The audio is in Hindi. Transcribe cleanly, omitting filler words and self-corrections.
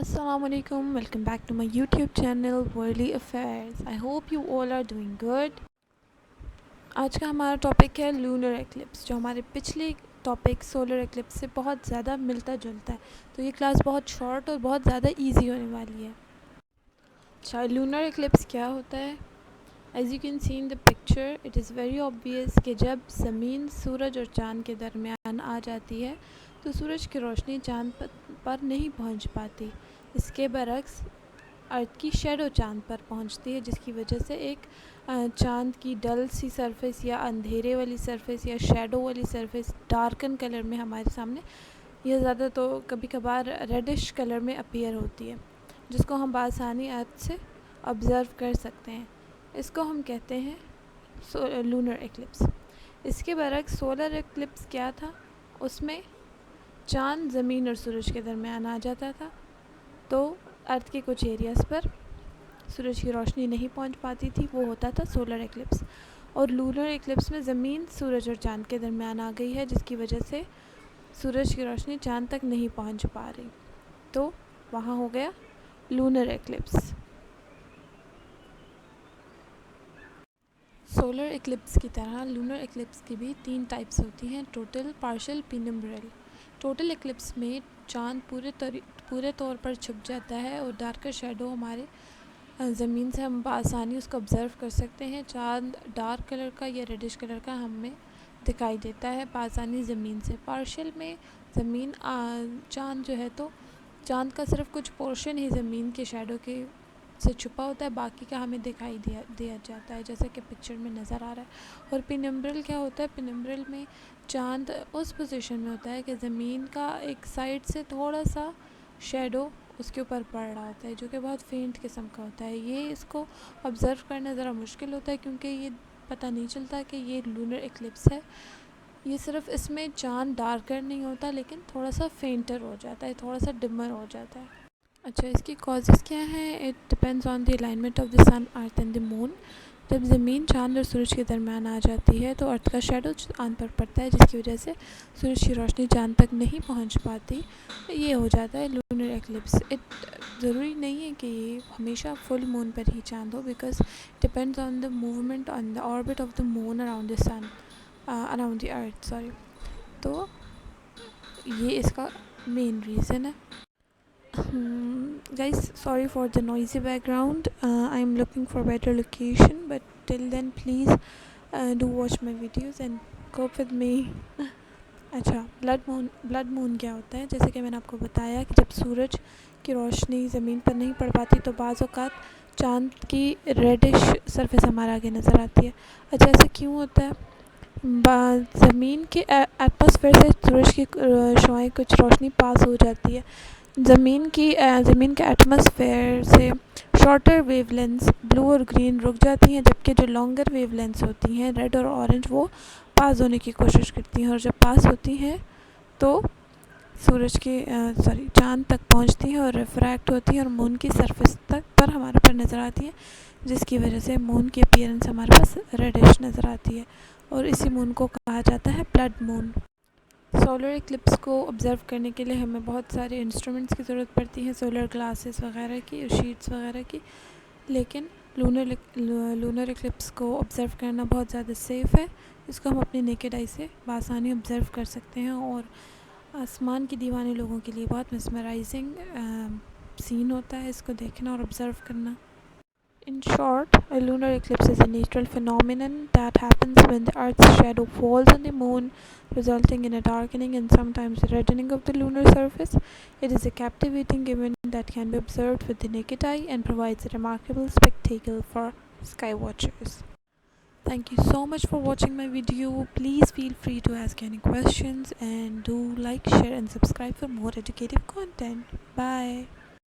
Assalamualaikum, welcome back to my YouTube channel Worldly Affairs. I hope you all are doing good. आज का हमारा टॉपिक है लूनर एक्लिप्स, जो हमारे पिछले टॉपिक सोलर एक्लिप्स से बहुत ज़्यादा मिलता जुलता है। तो ये क्लास बहुत शॉर्ट और बहुत ज़्यादा इजी होने वाली है। अच्छा, लूनर एक्लिप्स क्या होता है? As you can see in the picture, it is very obvious कि जब ज़मीन सूरज और चाँद के दरमियान आ जाती है तो सूरज की रोशनी चाँद पर नहीं पहुंच पाती। इसके बरक्स अर्थ की शेडो चाँद पर पहुंचती है, जिसकी वजह से एक चाँद की डल सी सरफेस या अंधेरे वाली सरफेस या शेडो वाली सरफेस डार्कन कलर में हमारे सामने, यह ज़्यादा तो कभी कभार रेडिश कलर में अपीयर होती है, जिसको हम बासानी अर्थ से ऑब्ज़र्व कर सकते हैं। इसको हम कहते हैं लूनर एक्लिप्स। इसके बरक्स सोलर एक्लिप्स क्या था? उसमें चाँद ज़मीन और सूरज के दरमियान आ जाता था, तो अर्थ के कुछ एरियाज़ पर सूरज की रोशनी नहीं पहुंच पाती थी, वो होता था सोलर एक्लिप्स। और लूनर एक्लिप्स में ज़मीन सूरज और चाँद के दरमियान आ गई है, जिसकी वजह से सूरज की रोशनी चाँद तक नहीं पहुंच पा रही, तो वहाँ हो गया लूनर एक्लिप्स। सोलर एक्लिप्स की तरह लूनर एक्लिप्स की भी 3 टाइप्स होती हैं: टोटल, पार्शियल, पेनिम्ब्रल। टोटल एक्लिप्स में चाँद पूरे तौर पर छुप जाता है और डार्कर शेडो हमारे ज़मीन से हम आसानी उसको ऑब्ज़र्व कर सकते हैं। चाँद डार्क कलर का या रेडिश कलर का हमें दिखाई देता है आसानी ज़मीन से। पार्शियल में ज़मीन चाँद जो है, तो चाँद का सिर्फ कुछ पोर्शन ही ज़मीन के शेडो के से छुपा होता है, बाकी का हमें दिखाई दिया जाता है, जैसे कि पिक्चर में नज़र आ रहा है। और पेनिम्ब्रल क्या होता है? पेनिम्ब्रल में चाँद उस पोजीशन में होता है कि ज़मीन का एक साइड से थोड़ा सा शेडो उसके ऊपर पड़ रहा होता है, जो कि बहुत फेंट किस्म का होता है। ये इसको ऑब्ज़र्व करना ज़रा मुश्किल होता है, क्योंकि ये पता नहीं चलता कि ये लूनर एक्लिप्स है। ये सिर्फ इसमें चाँद डार्कर नहीं होता, लेकिन थोड़ा सा फेंटर हो जाता है, थोड़ा सा डिमर हो जाता है। अच्छा, इसकी कॉजेज़ क्या हैं? It depends on the alignment of the sun, earth and the moon. जब ज़मीन चाँद और सूरज के दरमियान आ जाती है तो अर्थ का शेडो चाँद पर पड़ता है, जिसकी वजह से सूरज की रोशनी चाँद तक नहीं पहुंच पाती। ये हो जाता है लूनर एक्लिप्स। ज़रूरी नहीं है कि ये हमेशा फुल मून पर ही चाँद हो, because depends on the movement on the orbit of the moon around the sun, around the earth, sorry. तो ये इसका मेन रीज़न है। Guys, sorry for the noisy background. I'm looking for better location, but till then please do watch my videos and cope with me. अच्छा, ब्लड मून क्या होता है? जैसे कि मैंने आपको बताया कि जब सूरज की रोशनी ज़मीन पर नहीं पड़ पाती तो बाज़ औक़ात चाँद की रेडिश सरफेस हमारे आगे नज़र आती है। अच्छा, ऐसा क्यों होता है? ज़मीन के एटमॉस्फेयर से सूरज की शुआएं कुछ रोशनी पास हो जाती है। ज़मीन के एटमॉस्फेयर से शॉर्टर वेवलेंथ्स ब्लू और ग्रीन रुक जाती हैं, जबकि जो लॉन्गर वेवलेंथ्स होती हैं रेड और ऑरेंज, वो पास होने की कोशिश करती हैं, और जब पास होती हैं तो चाँद तक पहुंचती हैं और रिफ्रैक्ट होती हैं और मून की सरफेस तक पर हमारे पर नज़र आती है, जिसकी वजह से मून की अपीयरेंस हमारे पास रेडिश नज़र आती है, और इसी मून को कहा जाता है ब्लड मून। सोलर एक्लिप्स को ऑब्ज़र्व करने के लिए हमें बहुत सारे इंस्ट्रूमेंट्स की ज़रूरत पड़ती है, सोलर ग्लासेस वगैरह की, शीट्स वगैरह की। लेकिन लूनर एक्लिप्स को ऑब्ज़र्व करना बहुत ज़्यादा सेफ़ है। इसको हम अपने नेकेड आई से बआसानी ऑब्ज़र्व कर सकते हैं, और आसमान की दीवाने लोगों के लिए बहुत मेस्मराइजिंग सीन होता है इसको देखना और ऑब्ज़र्व करना। In short, a lunar eclipse is a natural phenomenon that happens when the Earth's shadow falls on the moon, resulting in a darkening and sometimes reddening of the lunar surface. It is a captivating event that can be observed with the naked eye and provides a remarkable spectacle for sky watchers. Thank you so much for watching my video. Please feel free to ask any questions, and do like, share and subscribe for more educative content. Bye.